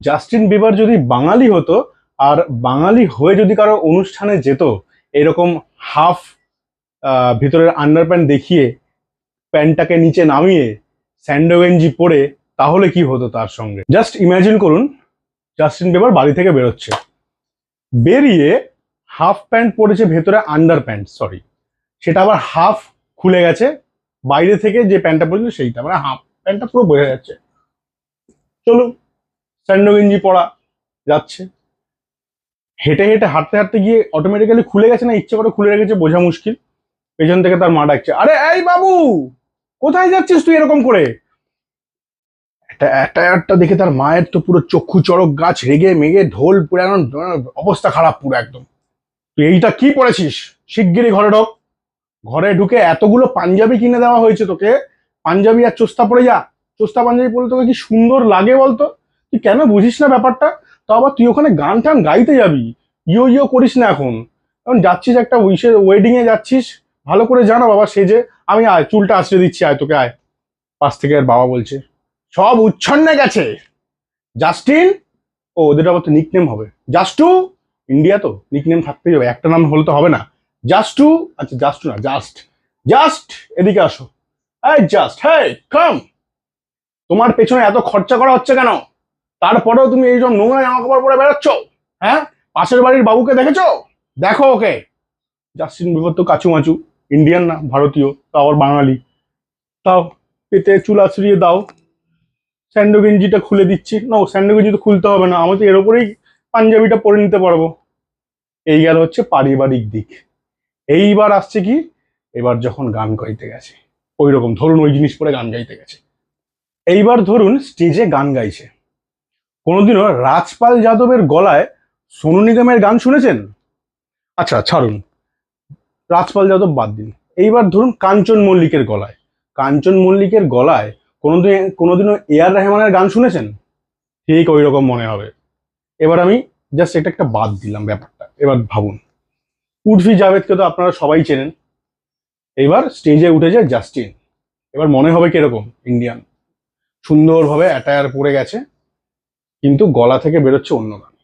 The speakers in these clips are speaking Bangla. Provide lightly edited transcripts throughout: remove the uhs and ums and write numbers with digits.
জাস্টিন বিবার যদি বাঙালি হতো আর বাঙালি হয়ে যদি কারো অনুষ্ঠানে যেত, এরকম হাফ ভিতরের আন্ডার প্যান্ট দেখিয়ে প্যান্টটাকে নিচে নামিয়ে স্যান্ডো গেঞ্জি পরে, তাহলে কি হতো তার সঙ্গে? জাস্ট ইমাজিন করুন, জাস্টিন বিবার বাড়ি থেকে বেরোচ্ছে, বেরিয়ে হাফ প্যান্ট পরেছে, ভেতরে আন্ডার প্যান্ট, সরি, সেটা আবার হাফ খুলে গেছে, বাইরে থেকে যে প্যান্টটা পরেছিল সেইটা, মানে হাফ প্যান্টটা পুরো বোঝা যাচ্ছে। চলুন, স্যান্ডো গেঞ্জি পরা যাচ্ছে, হেঁটে হেঁটে হাঁটতে হাঁটতে গিয়ে অটোমেটিক্যালি খুলে গেছে, না ইচ্ছে করে খুলে রেখেছে বোঝা মুশকিল। পেছন থেকে তার মা ডাকছে, আরে এই বাবু, কোথায় যাচ্ছিস তুই এরকম করে? একটা দেখে তার মায়ের তো পুরো চক্ষু চড়ক গাছ, রেগে মেগে ঢোল পুরো একদম অবস্থা খারাপ পুরো একদম। তুই এইটা কি পড়েছিস? শিগগিরই ঘরে ঢোক। ঘরে ঢুকে এতগুলো পাঞ্জাবি কিনে দেওয়া হয়েছে তোকে, পাঞ্জাবি আর চোস্তা পরে যা। চোস্তা পাঞ্জাবি পরলে তোকে কি সুন্দর লাগে বলতো? তুই কেন বুঝিস না ব্যাপারটা? তো আবার তুই ওখানে গান টান গাইতে যাবি, ইয়ো ইয়ো করিস না এখন। এখন যাচ্ছিস একটা উইশের ওয়েডিং এ যাচ্ছিস, ভালো করে জানো বাবা সেজে। আমি আয়, চুলটা আঁচড়ে দিচ্ছি, আয় তোকে আয়। পাশ থেকে আর বাবা বলছে, সব উচ্ছন্নে গেছে। জাস্টিন, ও ওদের আবার তো নিকনেম হবে, জাস্টু। ইন্ডিয়া তো নিকনেম থাকতেই হবে, একটা নাম হলে তো হবে না। জাস্টু, আচ্ছা জাস্টু না, জাস্ট। জাস্ট এদিকে আসো। এই জাস্ট, হেই কাম। তোমার পেছনে এত খরচা করা হচ্ছে কেন? তারপরেও তুমি এই সব নোংরা জামা কাপড় পরে বেড়াচ্ছ? হ্যাঁ, পাশের বাড়ির বাবুকে দেখেছো? দেখো ওকে। জাস্টিন বিবার তো কাচুমাচু, ইন্ডিয়ান না, ভারতীয়, তাও আবার বাঙালি। তাও পেতে চুল আছড়িয়ে দাও, স্যান্ডো গেঞ্জিটা খুলে দিচ্ছি। না, স্যান্ডো গেঞ্জি তো খুলতে হবে না, আমি তো এর উপরেই পাঞ্জাবিটা পরে নিতে পারবো। এই গেল হচ্ছে পারিবারিক দিক। এইবার আসছে কি, এবার যখন গান গাইতে গেছে, ওই রকম ধরুন ওই জিনিস পরে গান গাইতে গেছে। এইবার ধরুন স্টেজে গান গাইছে, কোনোদিনও রাজপাল যাদবের গলায় সোনু নিগমের গান শুনেছেন? আচ্ছা ছাড়ুন, রাজপাল যাদব বাদ দিন। এইবার ধরুন কাঞ্চন মল্লিকের গলায়, কাঞ্চন মল্লিকের গলায় কোনোদিনও এআর রহমানের গান শুনেছেন? ঠিক ওই রকম মনে হবে। এবার আমি জাস্ট এটা একটা বাদ দিলাম ব্যাপারটা। এবার ভাবুন, উর্ফি জাভেদকে তো আপনারা সবাই চেনেন। এবার স্টেজে উঠে যায় জাস্টিন, এবার মনে হবে কিরকম? ইন্ডিয়ান, সুন্দরভাবে অ্যাটায়ার পরে গেছে, কিন্তু গলা থেকে বেরোচ্ছে অন্য গান।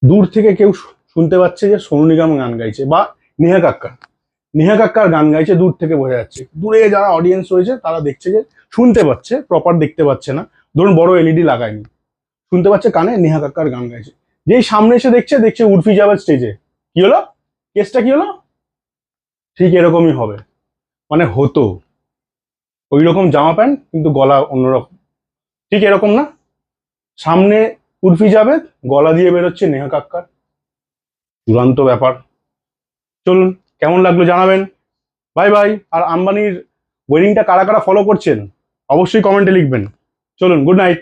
দূর থেকে কেউ শুনতে পাচ্ছে যে সোনু নিগম গান গাইছে, বা নেহা কাক্কার, নেহা কাক্কার গান গাইছে, দূর থেকে বোঝা যাচ্ছে। দূরে যারা অডিয়েন্স রয়েছে তারা দেখছে, যে শুনতে পাচ্ছে, প্রপার দেখতে পাচ্ছে না, ধরুন বড় এলইডি লাগায়নি, শুনতে পাচ্ছে কানে নেহা কাক্কার গান গাইছে। যেই সামনে এসে দেখছে, দেখছে উর্ফি জাভেদ স্টেজে। কি হলো? কেসটা কি হলো? ঠিক এরকমই হবে, মানে হতো ওই রকম জামা প্যান্ট কিন্তু গলা অন্যরকম। ঠিক এরকম না, সামনে উর্ফি জাভেদ, গলা দিয়ে বেরোচ্ছে নেহা কাক্কার। চূড়ান্ত ব্যাপার। চলুন, কেমন লাগলো জানাবেন। Bye bye. আর আম্বানির ওয়েডিংটা কারা কারা ফলো করছেন অবশ্যই কমেন্টে লিখবেন। চলুন, গুড নাইট।